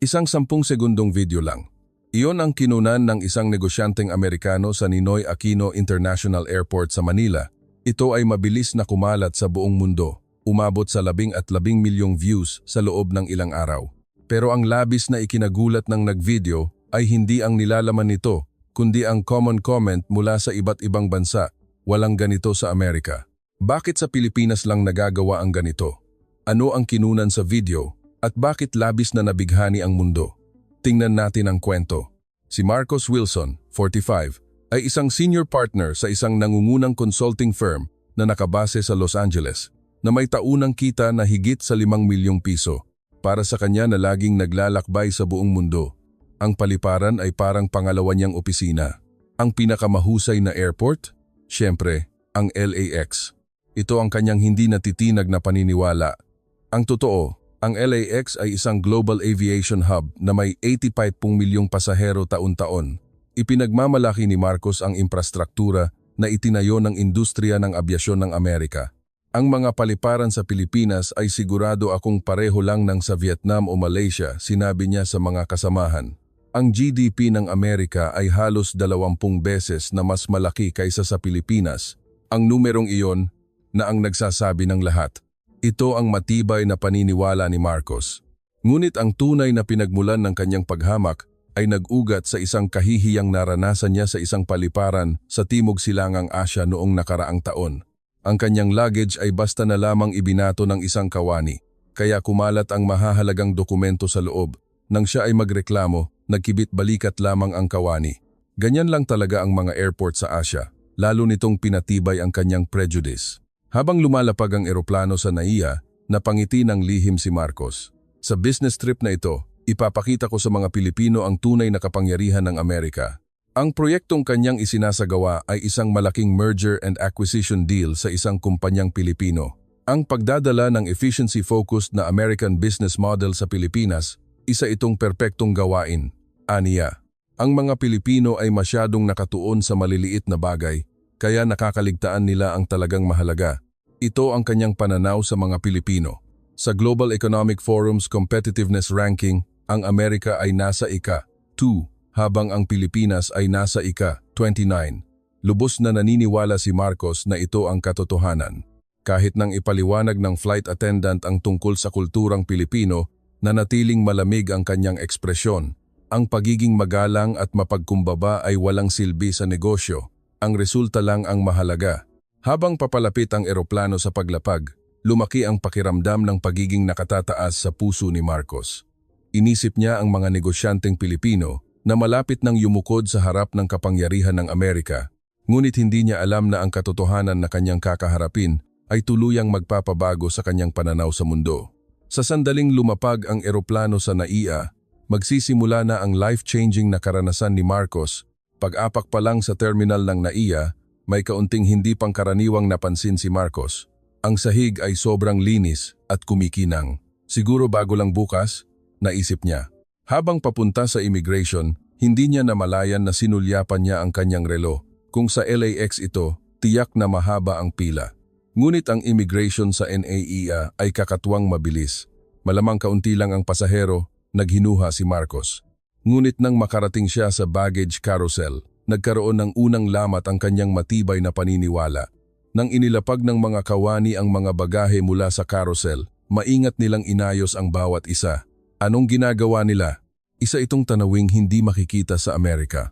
Isang 10 segundong video lang. Iyon ang kinunan ng isang negosyanteng Amerikano sa Ninoy Aquino International Airport sa Manila. Ito ay mabilis na kumalat sa buong mundo. Umabot sa 10 milyong views sa loob ng ilang araw. Pero ang labis na ikinagulat ng nagvideo ay hindi ang nilalaman nito, kundi ang common comment mula sa iba't ibang bansa. Walang ganito sa Amerika. Bakit sa Pilipinas lang nagagawa ang ganito? Ano ang kinunan sa video? At bakit labis na nabighani ang mundo? Tingnan natin ang kwento. Si Marcos Wilson, 45, ay isang senior partner sa isang nangungunang consulting firm na nakabase sa Los Angeles, na may taunang kita na higit sa 5 milyong piso. Para sa kanya na laging naglalakbay sa buong mundo. Ang paliparan ay parang pangalawa niyang opisina. Ang pinakamahusay na airport? Siyempre, ang LAX. Ito ang kanyang hindi natitinag na paniniwala. Ang totoo, ang LAX ay isang global aviation hub na may 85 milyong pasahero taon-taon. Ipinagmamalaki ni Marcos ang infrastruktura na itinayo ng industriya ng abyasyon ng Amerika. Ang mga paliparan sa Pilipinas ay sigurado akong pareho lang ng sa Vietnam o Malaysia, sinabi niya sa mga kasamahan. Ang GDP ng Amerika ay halos 20 beses na mas malaki kaysa sa Pilipinas. Ang numerong iyon na ang nagsasabi ng lahat. Ito ang matibay na paniniwala ni Marcos. Ngunit ang tunay na pinagmulan ng kanyang paghamak ay nag-ugat sa isang kahihiyang naranasan niya sa isang paliparan sa Timog Silangang Asya noong nakaraang taon. Ang kanyang luggage ay basta na lamang ibinato ng isang kawani, kaya kumalat ang mahahalagang dokumento sa loob. Nang siya ay magreklamo, nagkibit balikat lamang ang kawani. Ganyan lang talaga ang mga airport sa Asya, lalo nitong pinatibay ang kanyang prejudice. Habang lumalapag ang eroplano sa NAIA, napangiti ng lihim si Marcos. Sa business trip na ito, ipapakita ko sa mga Pilipino ang tunay na kapangyarihan ng Amerika. Ang proyektong kanyang isinasagawa ay isang malaking merger and acquisition deal sa isang kumpanyang Pilipino. Ang pagdadala ng efficiency-focused na American business model sa Pilipinas, isa itong perpektong gawain, aniya. Ang mga Pilipino ay masyadong nakatuon sa maliliit na bagay, kaya nakakaligtaan nila ang talagang mahalaga. Ito ang kanyang pananaw sa mga Pilipino. Sa Global Economic Forum's Competitiveness Ranking, ang Amerika ay nasa ika-2, habang ang Pilipinas ay nasa ika-29. Lubos na naniniwala si Marcos na ito ang katotohanan. Kahit nang ipaliwanag ng flight attendant ang tungkol sa kulturang Pilipino, nanatiling malamig ang kanyang ekspresyon. Ang pagiging magalang at mapagkumbaba ay walang silbi sa negosyo. Ang resulta lang ang mahalaga. Habang papalapit ang eroplano sa paglapag, lumaki ang pakiramdam ng pagiging nakatataas sa puso ni Marcos. Inisip niya ang mga negosyanteng Pilipino na malapit nang yumukod sa harap ng kapangyarihan ng Amerika, ngunit hindi niya alam na ang katotohanan na kanyang kakaharapin ay tuluyang magpapabago sa kanyang pananaw sa mundo. Sa sandaling lumapag ang eroplano sa NAIA, magsisimula na ang life-changing na karanasan ni Marcos. Pag-apak pa lang sa terminal ng NAIA, may kaunting hindi pangkaraniwang napansin si Marcos. Ang sahig ay sobrang linis at kumikinang. Siguro bago lang bukas, naisip niya. Habang papunta sa immigration, hindi niya namalayan na sinulyapan niya ang kanyang relo. Kung sa LAX ito, tiyak na mahaba ang pila. Ngunit ang immigration sa NAIA ay kakatuwang mabilis. Malamang kaunti lang ang pasahero, naghinuha si Marcos. Ngunit nang makarating siya sa baggage carousel, nagkaroon ng unang lamat ang kanyang matibay na paniniwala. Nang inilapag ng mga kawani ang mga bagahe mula sa carousel, maingat nilang inayos ang bawat isa. Anong ginagawa nila? Isa itong tanawing hindi makikita sa Amerika.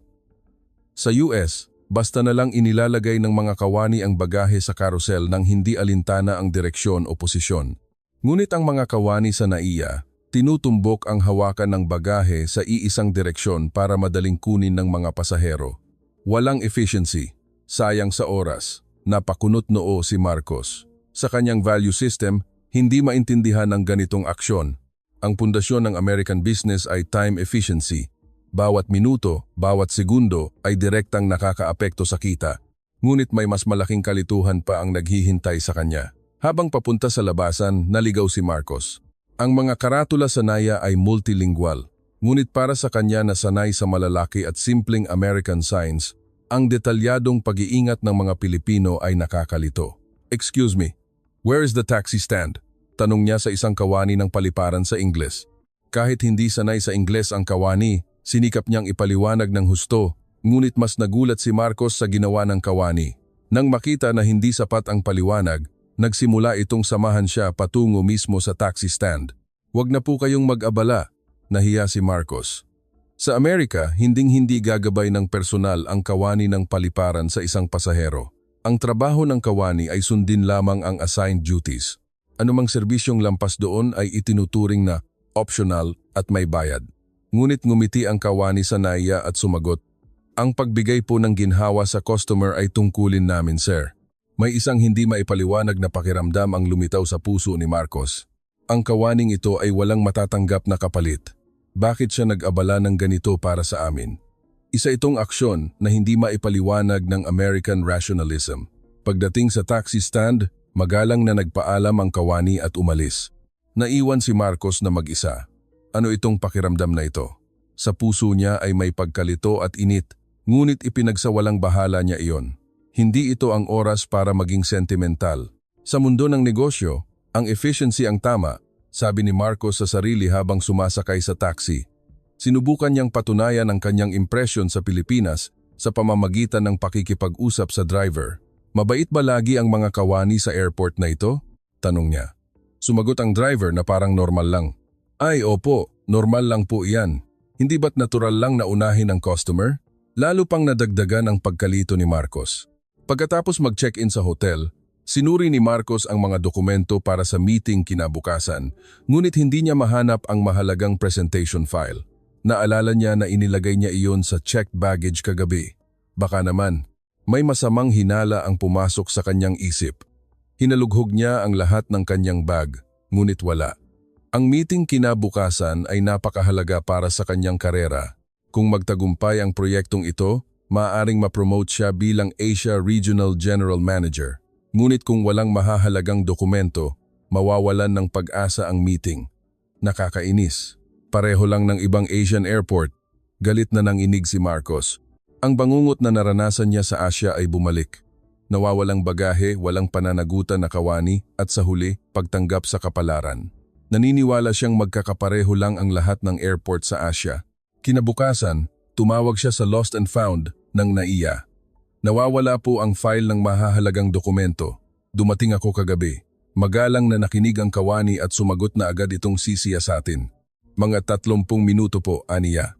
Sa US, basta na lang inilalagay ng mga kawani ang bagahe sa carousel nang hindi alintana ang direksyon o posisyon. Ngunit ang mga kawani sa NAIA, tinutumbok ang hawakan ng bagahe sa iisang direksyon para madaling kunin ng mga pasahero. Walang efficiency, sayang sa oras, napakunot noo si Marcos. Sa kanyang value system, hindi maintindihan ang ganitong aksyon. Ang pundasyon ng American business ay time efficiency. Bawat minuto, bawat segundo ay direktang nakakaapekto sa kita. Ngunit may mas malaking kalituhan pa ang naghihintay sa kanya. Habang papunta sa labasan, naligaw si Marcos. Ang mga karatula sa NAIA ay multilingual, ngunit para sa kanya na sanay sa malalaki at simpleng American signs, ang detalyadong pag-iingat ng mga Pilipino ay nakakalito. "Excuse me, where is the taxi stand?" Tanong niya sa isang kawani ng paliparan sa Ingles. Kahit hindi sanay sa Ingles ang Kawani, sinikap niyang ipaliwanag ng husto, ngunit mas nagulat si Marcos sa ginawa ng Kawani. Nang makita na hindi sapat ang paliwanag, nagsimula itong samahan siya patungo mismo sa taxi stand. "Huwag na po kayong mag-abala," nahiya si Marcos. Sa Amerika, hinding-hindi gagabay ng personal ang kawani ng paliparan sa isang pasahero. Ang trabaho ng kawani ay sundin lamang ang assigned duties. Anumang serbisyong lampas doon ay itinuturing na optional at may bayad. Ngunit ngumiti ang kawani sa naiya at sumagot, "Ang pagbigay po ng ginhawa sa customer ay tungkulin namin, sir." May isang hindi maipaliwanag na pakiramdam ang lumitaw sa puso ni Marcos. Ang kawaning ito ay walang matatanggap na kapalit. Bakit siya nag-abala ng ganito para sa amin? Isa itong aksyon na hindi maipaliwanag ng American rationalism. Pagdating sa taxi stand, magalang na nagpaalam ang kawani at umalis. Naiwan si Marcos na mag-isa. Ano itong pakiramdam na ito? Sa puso niya ay may pagkalito at init, ngunit ipinagsawalang bahala niya iyon. Hindi ito ang oras para maging sentimental. Sa mundo ng negosyo, ang efficiency ang tama, sabi ni Marcos sa sarili habang sumasakay sa taxi. Sinubukan niyang patunayan ang kanyang impresyon sa Pilipinas sa pamamagitan ng pakikipag-usap sa driver. "Mabait ba lagi ang mga kawani sa airport na ito?" tanong niya. Sumagot ang driver na parang normal lang. "Ay opo, normal lang po iyan. Hindi ba't natural lang na unahin ang customer?" Lalo pang nadagdagan ang pagkalito ni Marcos. Pagkatapos mag-check-in sa hotel, sinuri ni Marcos ang mga dokumento para sa meeting kinabukasan, ngunit hindi niya mahanap ang mahalagang presentation file. Naalala niya na inilagay niya iyon sa checked baggage kagabi. Baka naman, may masamang hinala ang pumasok sa kanyang isip. Hinalughog niya ang lahat ng kanyang bag, ngunit wala. Ang meeting kinabukasan ay napakahalaga para sa kanyang karera. Kung magtagumpay ang proyektong ito, maaaring ma-promote siya bilang Asia Regional General Manager. Ngunit kung walang mahahalagang dokumento, mawawalan ng pag-asa ang meeting. Nakakainis. Pareho lang ng ibang Asian airport. Galit na nanginig si Marcos. Ang bangungot na naranasan niya sa Asia ay bumalik. Nawawalang bagahe, walang pananagutan na kawani at sa huli, pagtanggap sa kapalaran. Naniniwala siyang magkakapareho lang ang lahat ng airport sa Asia. Kinabukasan, tumawag siya sa Lost and Found ng NAIA. "Nawawala po ang file ng mahahalagang dokumento. Dumating ako kagabi." Magalang na nakinig ang kawani at sumagot na agad itong sisiyasatin. "Mga 30 minuto po," aniya.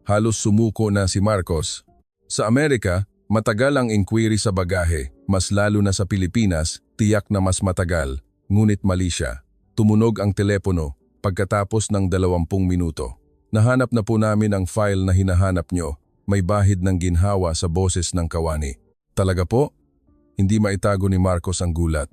Halos sumuko na si Marcos. Sa Amerika, matagal ang inquiry sa bagahe, mas lalo na sa Pilipinas, tiyak na mas matagal, ngunit mali siya. Tumunog ang telepono pagkatapos ng 20 minuto. "Nahanap na po namin ang file na hinahanap nyo." May bahid ng ginhawa sa boses ng kawani. "Talaga po?" Hindi maitago ni Marcos ang gulat.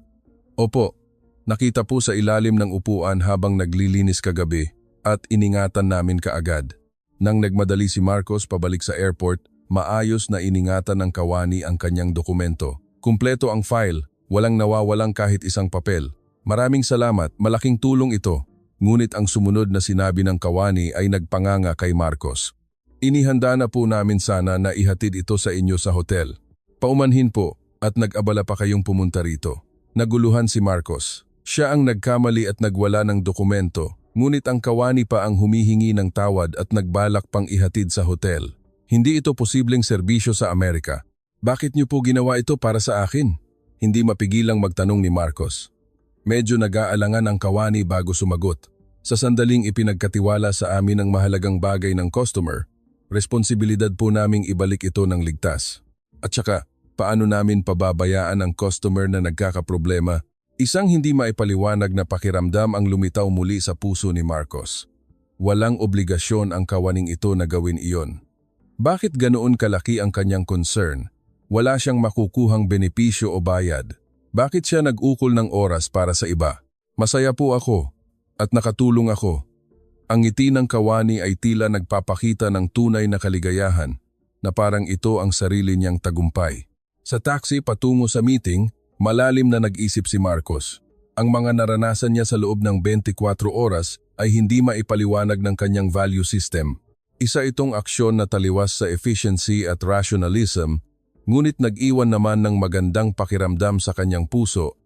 "Opo, nakita po sa ilalim ng upuan habang naglilinis kagabi at iningatan namin kaagad." Nang nagmadali si Marcos pabalik sa airport, maayos na iningatan ng kawani ang kanyang dokumento. Kumpleto ang file, walang nawawalang kahit isang papel. "Maraming salamat, malaking tulong ito." Ngunit ang sumunod na sinabi ng kawani ay nagpanganga kay Marcos. "Inihanda na po namin sana na ihatid ito sa inyo sa hotel. Paumanhin po at nag-abala pa kayong pumunta rito." Naguluhan si Marcos. Siya ang nagkamali at nagwala ng dokumento, ngunit ang kawani pa ang humihingi ng tawad at nagbalak pang ihatid sa hotel. "Hindi ito posibleng serbisyo sa Amerika. Bakit niyo po ginawa ito para sa akin?" Hindi mapigilang magtanong ni Marcos. Medyo nag-aalangan ang kawani bago sumagot. "Sa sandaling ipinagkatiwala sa amin ang mahalagang bagay ng customer, responsibilidad po naming ibalik ito ng ligtas. At saka, paano namin pababayaan ang customer na nagkakaproblema?" Isang hindi maipaliwanag na pakiramdam ang lumitaw muli sa puso ni Marcos. Walang obligasyon ang kawaning ito na gawin iyon. Bakit ganoon kalaki ang kanyang concern? Wala siyang makukuhang benepisyo o bayad. Bakit siya nag-ukol ng oras para sa iba? "Masaya po ako at nakatulong ako." Ang ngiti ng kawani ay tila nagpapakita ng tunay na kaligayahan na parang ito ang sarili niyang tagumpay. Sa taxi patungo sa meeting, malalim na nag-isip si Marcos. Ang mga naranasan niya sa loob ng 24 oras ay hindi maipaliwanag ng kanyang value system. Isa itong aksyon na taliwas sa efficiency at rationalism, ngunit nag-iwan naman ng magandang pakiramdam sa kanyang puso.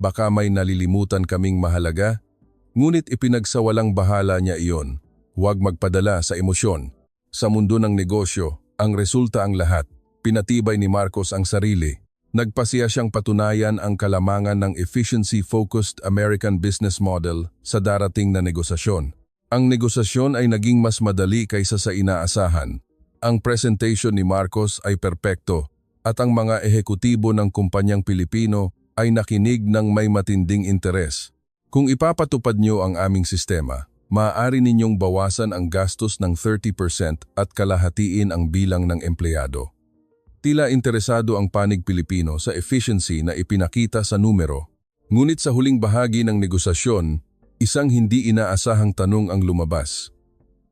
"Baka may nalilimutan kaming mahalaga?" Ngunit ipinagsawalang bahala niya iyon. Huwag magpadala sa emosyon. Sa mundo ng negosyo, ang resulta ang lahat. Pinatibay ni Marcos ang sarili. Nagpasiya siyang patunayan ang kalamangan ng efficiency-focused American business model sa darating na negosasyon. Ang negosasyon ay naging mas madali kaysa sa inaasahan. Ang presentation ni Marcos ay perpekto at ang mga ehekutibo ng kumpanyang Pilipino ay nakinig ng may matinding interes. Kung ipapatupad niyo ang aming sistema, maaari ninyong bawasan ang gastos ng 30% at kalahatiin ang bilang ng empleyado. Tila interesado ang panig Pilipino sa efficiency na ipinakita sa numero. Ngunit sa huling bahagi ng negosasyon, isang hindi inaasahang tanong ang lumabas.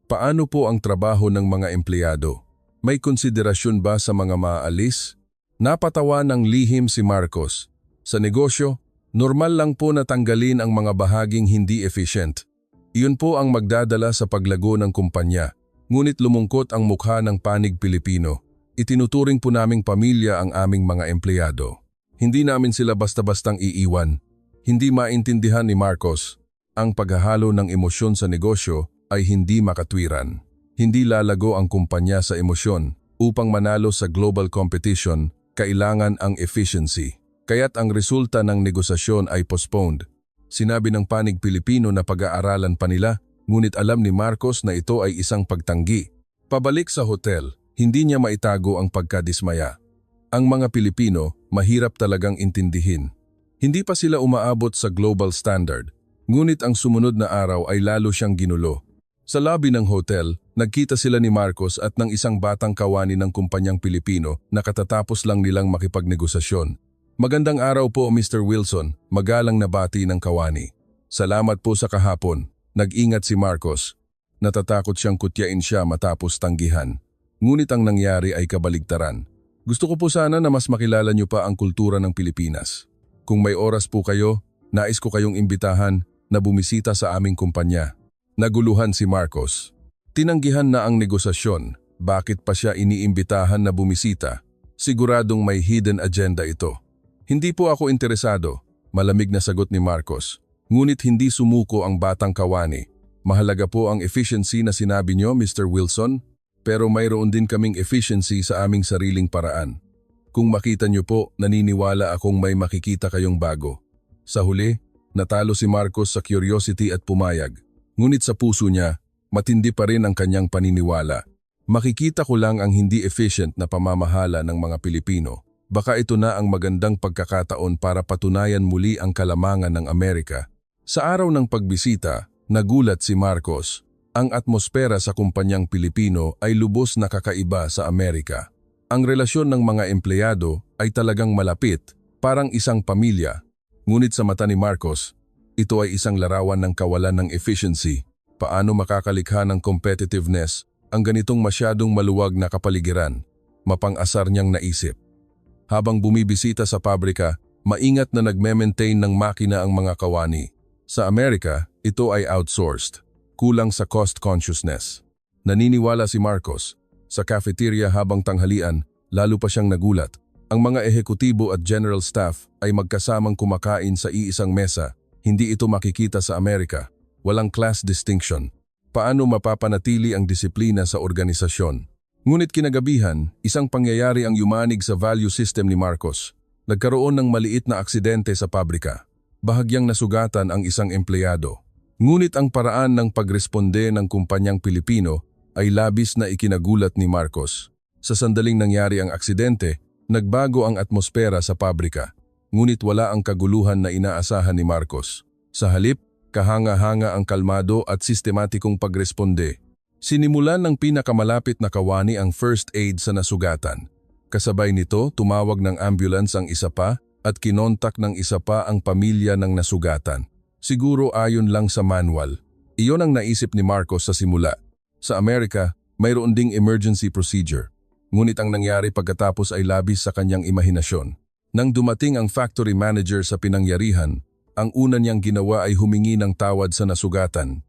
Paano po ang trabaho ng mga empleyado? May konsiderasyon ba sa mga maaalis? Napatawa ng lihim si Marcos. Sa negosyo, normal lang po na tanggalin ang mga bahaging hindi efficient. Iyon po ang magdadala sa paglago ng kumpanya. Ngunit lumungkot ang mukha ng panig Pilipino. Itinuturing po naming pamilya ang aming mga empleyado. Hindi namin sila basta-bastang iiwan. Hindi maintindihan ni Marcos. Ang paghahalo ng emosyon sa negosyo ay hindi makatwiran. Hindi lalago ang kumpanya sa emosyon. Upang manalo sa global competition, kailangan ang efficiency. Kaya't ang resulta ng negosasyon ay postponed. Sinabi ng panig Pilipino na pag-aaralan pa nila, ngunit alam ni Marcos na ito ay isang pagtanggi. Pabalik sa hotel, hindi niya maitago ang pagkadismaya. Ang mga Pilipino mahirap talagang intindihin. Hindi pa sila umaabot sa global standard. Ngunit ang sumunod na araw ay lalo siyang ginulo. Sa lobby ng hotel, nagkita sila ni Marcos at ng isang batang kawani ng kumpanyang Pilipino na katatapos lang nilang makipagnegosasyon. Magandang araw po Mr. Wilson, magalang na bati ng kawani. Salamat po sa kahapon. Nag-ingat si Marcos. Natatakot siyang kutyain siya matapos tanggihan. Ngunit ang nangyari ay kabaligtaran. Gusto ko po sana na mas makilala niyo pa ang kultura ng Pilipinas. Kung may oras po kayo, nais ko kayong imbitahan na bumisita sa aming kumpanya. Naguluhan si Marcos. Tinanggihan na ang negosasyon. Bakit pa siya iniimbitahan na bumisita? Siguradong may hidden agenda ito. Hindi po ako interesado, malamig na sagot ni Marcos. Ngunit hindi sumuko ang batang kawani. Mahalaga po ang efficiency na sinabi niyo, Mr. Wilson, pero mayroon din kaming efficiency sa aming sariling paraan. Kung makita niyo po, naniniwala akong may makikita kayong bago. Sa huli, natalo si Marcos sa curiosity at pumayag. Ngunit sa puso niya, matindi pa rin ang kanyang paniniwala. Makikita ko lang ang hindi efficient na pamamahala ng mga Pilipino. Baka ito na ang magandang pagkakataon para patunayan muli ang kalamangan ng Amerika. Sa araw ng pagbisita, nagulat si Marcos. Ang atmosfera sa kumpanyang Pilipino ay lubos na kakaiba sa Amerika. Ang relasyon ng mga empleyado ay talagang malapit, parang isang pamilya. Ngunit sa mata ni Marcos, ito ay isang larawan ng kawalan ng efficiency. Paano makakalikha ng competitiveness ang ganitong masyadong maluwag na kapaligiran? Mapang-asar niyang naisip. Habang bumibisita sa pabrika, maingat na nagme-maintain ng makina ang mga kawani. Sa Amerika, ito ay outsourced. Kulang sa cost consciousness. Naniniwala si Marcos. Sa cafeteria habang tanghalian, lalo pa siyang nagulat. Ang mga ehekutibo at general staff ay magkasamang kumakain sa iisang mesa. Hindi ito makikita sa Amerika. Walang class distinction. Paano mapapanatili ang disiplina sa organisasyon? Ngunit kinagabihan, isang pangyayari ang yumanig sa value system ni Marcos. Nagkaroon ng maliit na aksidente sa pabrika. Bahagyang nasugatan ang isang empleyado. Ngunit ang paraan ng pagresponde ng kumpanyang Pilipino ay labis na ikinagulat ni Marcos. Sa sandaling nangyari ang aksidente, nagbago ang atmosfera sa pabrika. Ngunit wala ang kaguluhan na inaasahan ni Marcos. Sa halip, kahanga-hanga ang kalmado at sistematikong pagresponde. Sinimulan ng pinakamalapit na kawani ang first aid sa nasugatan. Kasabay nito, tumawag ng ambulance ang isa pa at kinontak ng isa pa ang pamilya ng nasugatan. Siguro ayon lang sa manual. Iyon ang naisip ni Marcos sa simula. Sa Amerika, mayroon ding emergency procedure. Ngunit ang nangyari pagkatapos ay labis sa kanyang imahinasyon. Nang dumating ang factory manager sa pinangyarihan, ang una niyang ginawa ay humingi ng tawad sa nasugatan.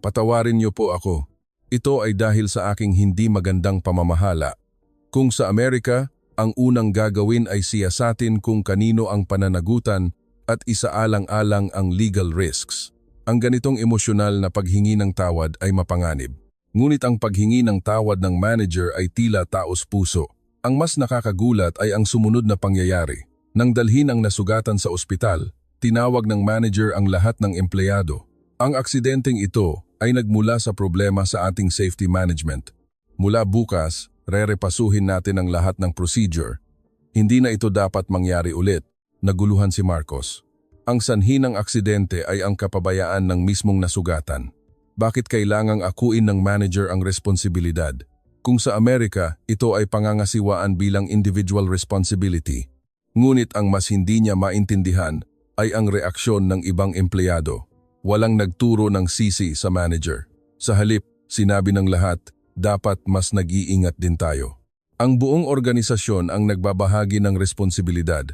Patawarin niyo po ako. Ito ay dahil sa aking hindi magandang pamamahala. Kung sa Amerika, ang unang gagawin ay siyasatin kung kanino ang pananagutan at isaalang-alang ang legal risks. Ang ganitong emosyonal na paghingi ng tawad ay mapanganib. Ngunit ang paghingi ng tawad ng manager ay tila taos-puso. Ang mas nakakagulat ay ang sumunod na pangyayari. Nang dalhin ang nasugatan sa ospital, tinawag ng manager ang lahat ng empleyado. Ang aksidenteng ito ay nagmula sa problema sa ating safety management. Mula bukas, rerepasuhin natin ang lahat ng procedure. Hindi na ito dapat mangyari ulit, naguluhan si Marcos. Ang sanhi ng aksidente ay ang kapabayaan ng mismong nasugatan. Bakit kailangang akuin ng manager ang responsibilidad? Kung sa Amerika, ito ay pangangasiwaan bilang individual responsibility. Ngunit ang mas hindi niya maintindihan ay ang reaksyon ng ibang empleyado. Walang nagturo ng sisi sa manager. Sa halip, sinabi ng lahat, dapat mas nag-iingat din tayo. Ang buong organisasyon ang nagbabahagi ng responsibilidad.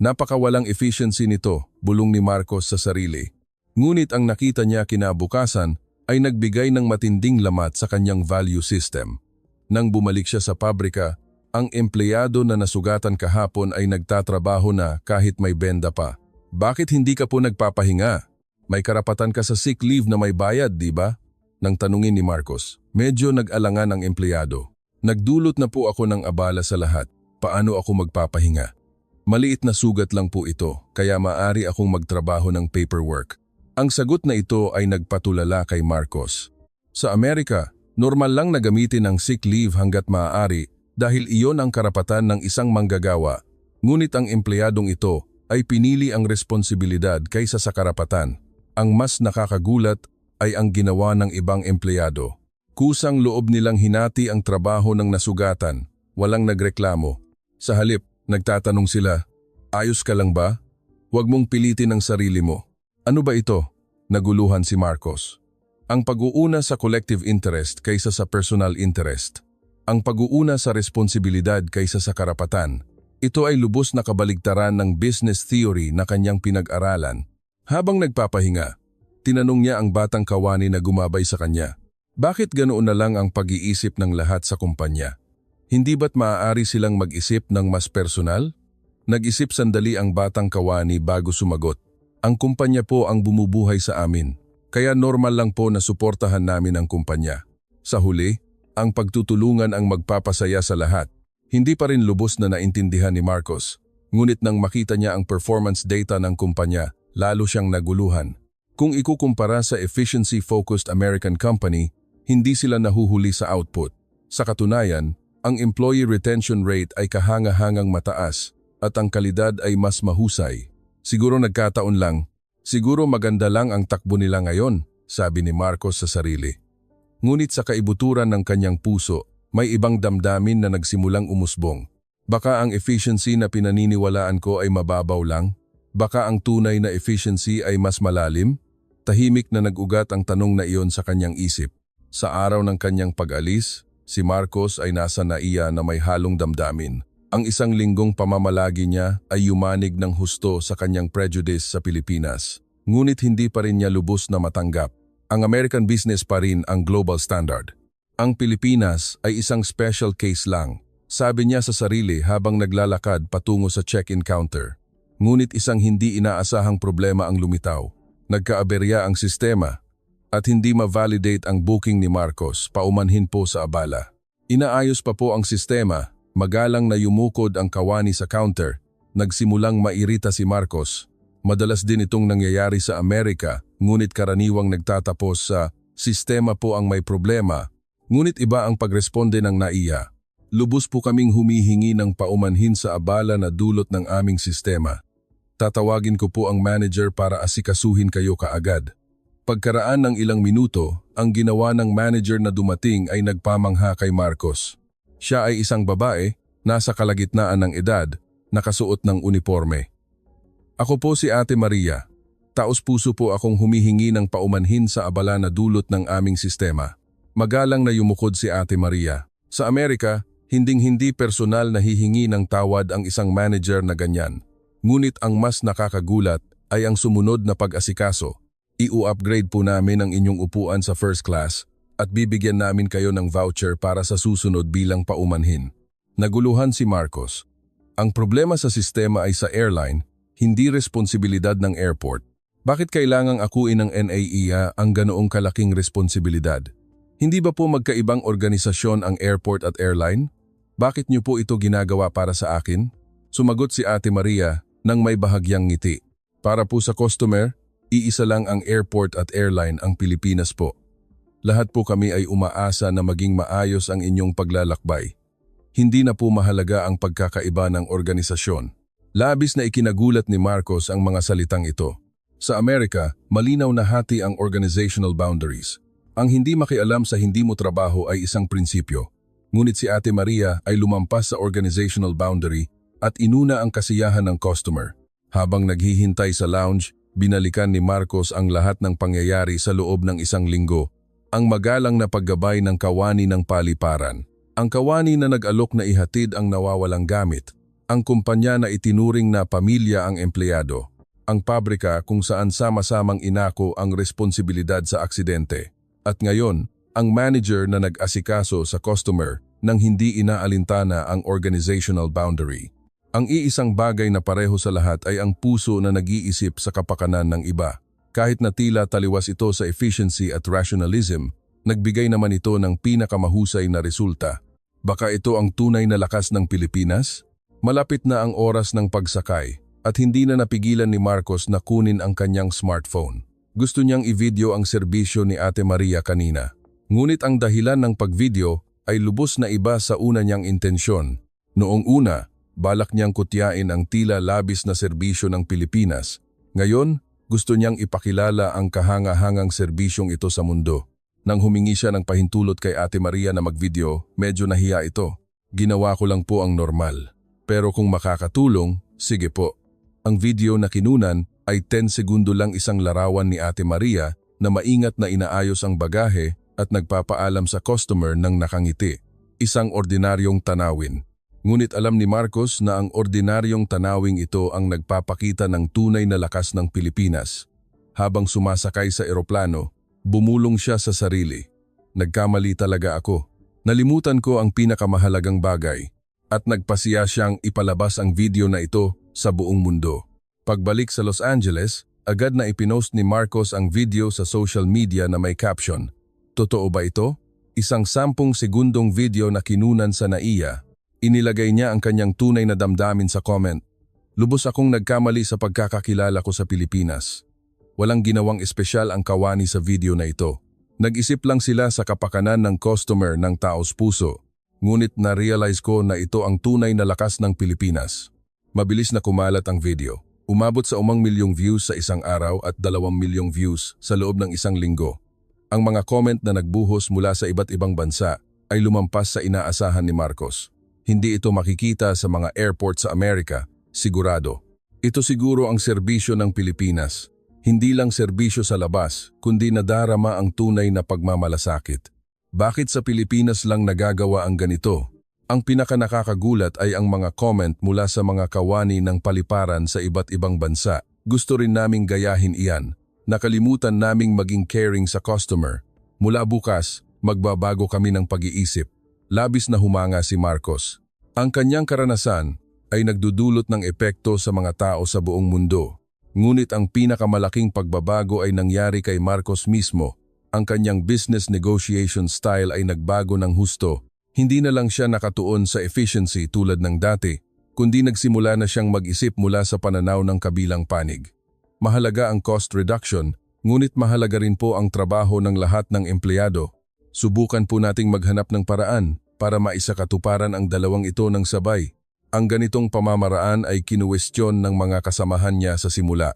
Napakawalang efficiency nito, bulong ni Marcos sa sarili. Ngunit ang nakita niya kinabukasan ay nagbigay ng matinding lamat sa kanyang value system. Nang bumalik siya sa pabrika, ang empleyado na nasugatan kahapon ay nagtatrabaho na kahit may benda pa. Bakit hindi ka po nagpapahinga? May karapatan ka sa sick leave na may bayad, di ba? Nang tanungin ni Marcos. Medyo nag-alangan ang empleyado. Nagdulot na po ako ng abala sa lahat. Paano ako magpapahinga? Maliit na sugat lang po ito, kaya maaari akong magtrabaho ng paperwork. Ang sagot na ito ay nagpatulala kay Marcos. Sa Amerika, normal lang na gamitin ang sick leave hanggat maaari dahil iyon ang karapatan ng isang manggagawa. Ngunit ang empleyadong ito ay pinili ang responsibilidad kaysa sa karapatan. Ang mas nakakagulat ay ang ginawa ng ibang empleyado. Kusang loob nilang hinati ang trabaho ng nasugatan, walang nagreklamo. Sa halip, nagtatanong sila, ayos ka lang ba? Huwag mong pilitin ang sarili mo. Ano ba ito? Naguluhan si Marcos. Ang pag-uuna sa collective interest kaysa sa personal interest. Ang pag-uuna sa responsibilidad kaysa sa karapatan. Ito ay lubos na kabaligtaran ng business theory na kanyang pinag-aralan. Habang nagpapahinga, tinanong niya ang batang kawani na gumabay sa kanya. Bakit ganoon na lang ang pag-iisip ng lahat sa kumpanya? Hindi ba't maaari silang mag-isip ng mas personal? Nag-isip sandali ang batang kawani bago sumagot. Ang kumpanya po ang bumubuhay sa amin, kaya normal lang po na suportahan namin ang kumpanya. Sa huli, ang pagtutulungan ang magpapasaya sa lahat. Hindi pa rin lubos na naintindihan ni Marcos, ngunit nang makita niya ang performance data ng kumpanya, lalo siyang naguluhan. Kung ikukumpara sa efficiency-focused American company, hindi sila nahuhuli sa output. Sa katunayan, ang employee retention rate ay kahanga-hangang mataas at ang kalidad ay mas mahusay. Siguro nagkataon lang, siguro maganda lang ang takbo nila ngayon, sabi ni Marcos sa sarili. Ngunit sa kaibuturan ng kanyang puso, may ibang damdamin na nagsimulang umusbong. Baka ang efficiency na pinaniniwalaan ko ay mababaw lang? Baka ang tunay na efficiency ay mas malalim? Tahimik na nag-ugat ang tanong na iyon sa kanyang isip. Sa araw ng kanyang pag-alis, si Marcos ay nasa naiya na may halong damdamin. Ang isang linggong pamamalagi niya ay yumanig ng husto sa kanyang prejudice sa Pilipinas. Ngunit hindi pa rin niya lubos na matanggap. Ang American business pa rin ang global standard. Ang Pilipinas ay isang special case lang, sabi niya sa sarili habang naglalakad patungo sa check-in counter. Ngunit isang hindi inaasahang problema ang lumitaw. Nagkaaberya ang sistema at hindi ma-validate ang booking ni Marcos paumanhin po sa abala. Inaayos pa po ang sistema, magalang na yumukod ang kawani sa counter. Nagsimulang mairita si Marcos. Madalas din itong nangyayari sa Amerika, ngunit karaniwang nagtatapos sa sistema po ang may problema. Ngunit iba ang pagresponde ng naiya. Lubos po kaming humihingi ng paumanhin sa abala na dulot ng aming sistema. Tatawagin ko po ang manager para asikasuhin kayo kaagad. Pagkaraan ng ilang minuto, ang ginawa ng manager na dumating ay nagpamangha kay Marcos. Siya ay isang babae, nasa kalagitnaan ng edad, nakasuot ng uniforme. Ako po si Ate Maria. Taos-puso po akong humihingi ng paumanhin sa abala na dulot ng aming sistema. Magalang na yumukod si Ate Maria. Sa Amerika, hinding-hindi personal na hihingi ng tawad ang isang manager na ganyan. Ngunit ang mas nakakagulat ay ang sumunod na pag-asikaso. I-upgrade po namin ang inyong upuan sa first class at bibigyan namin kayo ng voucher para sa susunod bilang paumanhin. Naguluhan si Marcos. Ang problema sa sistema ay sa airline, hindi responsibilidad ng airport. Bakit kailangang akuin ng NAIA ang ganoong kalaking responsibilidad? Hindi ba po magkaibang organisasyon ang airport at airline? Bakit niyo po ito ginagawa para sa akin? Sumagot si Ate Maria nang may bahagyang ngiti. Para po sa customer, iisa lang ang airport at airline, ang Pilipinas po. Lahat po kami ay umaasa na maging maayos ang inyong paglalakbay. Hindi na po mahalaga ang pagkakaiba ng organisasyon. Labis na ikinagulat ni Marcos ang mga salitang ito. Sa Amerika, malinaw na hati ang organizational boundaries. Ang hindi makialam sa hindi mo trabaho ay isang prinsipyo. Ngunit si Ate Maria ay lumampas sa organizational boundary at inuna ang kasiyahan ng customer. Habang naghihintay sa lounge, binalikan ni Marcos ang lahat ng pangyayari sa loob ng isang linggo. Ang magalang na paggabay ng kawani ng paliparan. Ang kawani na nag-alok na ihatid ang nawawalang gamit. Ang kumpanya na itinuring na pamilya ang empleyado. Ang pabrika kung saan sama-samang inako ang responsibilidad sa aksidente. At ngayon, ang manager na nag-asikaso sa customer nang hindi inaalintana ang organizational boundary. Ang iisang bagay na pareho sa lahat ay ang puso na nag-iisip sa kapakanan ng iba. Kahit na tila taliwas ito sa efficiency at rationalism, nagbigay naman ito ng pinakamahusay na resulta. Baka ito ang tunay na lakas ng Pilipinas? Malapit na ang oras ng pagsakay. At hindi na napigilan ni Marcos na kunin ang kanyang smartphone. Gusto niyang i-video ang serbisyo ni Ate Maria kanina. Ngunit ang dahilan ng pag-video ay lubos na iba sa una niyang intensyon. Noong una, balak niyang kutyain ang tila labis na serbisyo ng Pilipinas. Ngayon, gusto niyang ipakilala ang kahanga-hangang serbisyong ito sa mundo. Nang humingi siya ng pahintulot kay Ate Maria na mag-video, medyo nahiya ito. Ginawa ko lang po ang normal. Pero kung makakatulong, sige po. Ang video na kinunan ay 10 segundo lang, isang larawan ni Ate Maria na maingat na inaayos ang bagahe at nagpapaalam sa customer ng nakangiti. Isang ordinaryong tanawin. Ngunit alam ni Marcos na ang ordinaryong tanawing ito ang nagpapakita ng tunay na lakas ng Pilipinas. Habang sumasakay sa eroplano, bumulong siya sa sarili. Nagkamali talaga ako. Nalimutan ko ang pinakamahalagang bagay at nagpasiya siyang ipalabas ang video na ito sa buong mundo. Pagbalik sa Los Angeles, agad na ipinost ni Marcos ang video sa social media na may caption, "Totoo ba ito?" Isang 10 segundong video na kinunan sa NAIA. Inilagay niya ang kanyang tunay na damdamin sa comment. "Lubos akong nagkamali sa pagkakakilala ko sa Pilipinas." Walang ginawang espesyal ang kawani sa video na ito. Nag-isip lang sila sa kapakanan ng customer ng taos puso. Ngunit na-realize ko na ito ang tunay na lakas ng Pilipinas. Mabilis na kumalat ang video. Umabot sa 1,000,000 views sa isang araw at 2,000,000 views sa loob ng isang linggo. Ang mga comment na nagbuhos mula sa iba't ibang bansa ay lumampas sa inaasahan ni Marcos. Hindi ito makikita sa mga airport sa Amerika, sigurado. Ito siguro ang serbisyo ng Pilipinas. Hindi lang serbisyo sa labas, kundi nadarama ang tunay na pagmamalasakit. Bakit sa Pilipinas lang nagagawa ang ganito? Ang pinakanakakagulat ay ang mga comment mula sa mga kawani ng paliparan sa iba't ibang bansa. Gusto rin naming gayahin iyan. Nakalimutan naming maging caring sa customer. Mula bukas, magbabago kami ng pag-iisip. Labis na humanga si Marcos. Ang kanyang karanasan ay nagdudulot ng epekto sa mga tao sa buong mundo. Ngunit ang pinakamalaking pagbabago ay nangyari kay Marcos mismo. Ang kanyang business negotiation style ay nagbago ng husto. Hindi na lang siya nakatuon sa efficiency tulad ng dati, kundi nagsimula na siyang mag-isip mula sa pananaw ng kabilang panig. Mahalaga ang cost reduction, ngunit mahalaga rin po ang trabaho ng lahat ng empleyado. Subukan po nating maghanap ng paraan para maisakatuparan ang dalawang ito ng sabay. Ang ganitong pamamaraan ay kinuwestiyon ng mga kasamahan niya sa simula.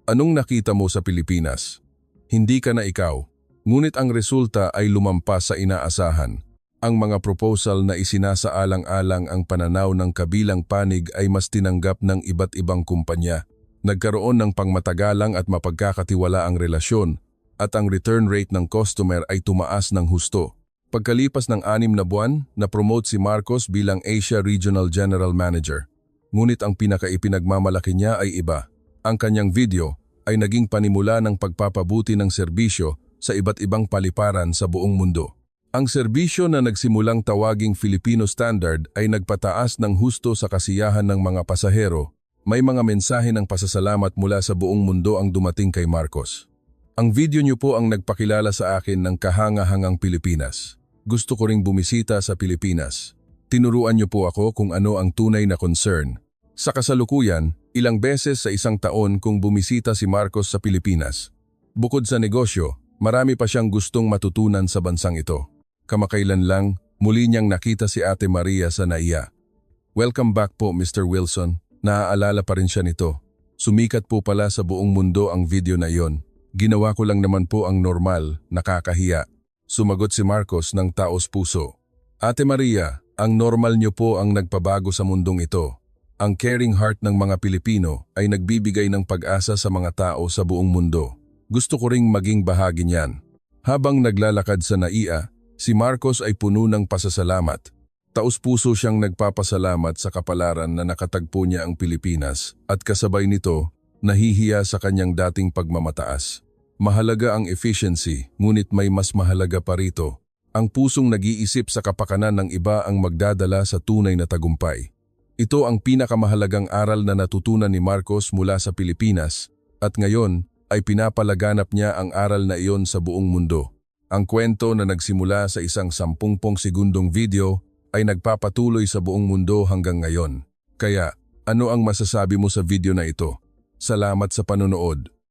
Anong nakita mo sa Pilipinas? Hindi ka na ikaw, ngunit ang resulta ay lumampas sa inaasahan. Ang mga proposal na isinasaalang-alang ang pananaw ng kabilang panig ay mas tinanggap ng iba't ibang kumpanya. Nagkaroon ng pangmatagalang at mapagkakatiwalaang relasyon at ang return rate ng customer ay tumaas ng husto. Pagkalipas ng 6 na buwan, na-promote si Marcos bilang Asia Regional General Manager. Ngunit ang pinakaipinagmamalaki niya ay iba. Ang kanyang video ay naging panimula ng pagpapabuti ng serbisyo sa iba't ibang paliparan sa buong mundo. Ang serbisyo na nagsimulang tawaging Filipino Standard ay nagpataas ng husto sa kasiyahan ng mga pasahero, may mga mensahe ng pasasalamat mula sa buong mundo ang dumating kay Marcos. Ang video niyo po ang nagpakilala sa akin ng kahangahangang Pilipinas. Gusto ko ring bumisita sa Pilipinas. Tinuruan niyo po ako kung ano ang tunay na concern. Sa kasalukuyan, ilang beses sa isang taon kung bumisita si Marcos sa Pilipinas. Bukod sa negosyo, marami pa siyang gustong matutunan sa bansang ito. Kamakailan lang, muli niyang nakita si Ate Maria sa NAIA. Welcome back po, Mr. Wilson. Naaalala pa rin siya nito. Sumikat po pala sa buong mundo ang video na iyon. Ginawa ko lang naman po ang normal, nakakahiya. Sumagot si Marcos ng taos puso. Ate Maria, ang normal niyo po ang nagpabago sa mundong ito. Ang caring heart ng mga Pilipino ay nagbibigay ng pag-asa sa mga tao sa buong mundo. Gusto ko ring maging bahagi niyan. Habang naglalakad sa NAIA, si Marcos ay puno ng pasasalamat. Taos-puso siyang nagpapasalamat sa kapalaran na nakatagpo niya ang Pilipinas at kasabay nito, nahihiya sa kanyang dating pagmamataas. Mahalaga ang efficiency, ngunit may mas mahalaga pa rito. Ang pusong nag-iisip sa kapakanan ng iba ang magdadala sa tunay na tagumpay. Ito ang pinakamahalagang aral na natutunan ni Marcos mula sa Pilipinas at ngayon ay pinapalaganap niya ang aral na iyon sa buong mundo. Ang kwento na nagsimula sa isang 10 segundong video ay nagpapatuloy sa buong mundo hanggang ngayon. Kaya, ano ang masasabi mo sa video na ito? Salamat sa panonood.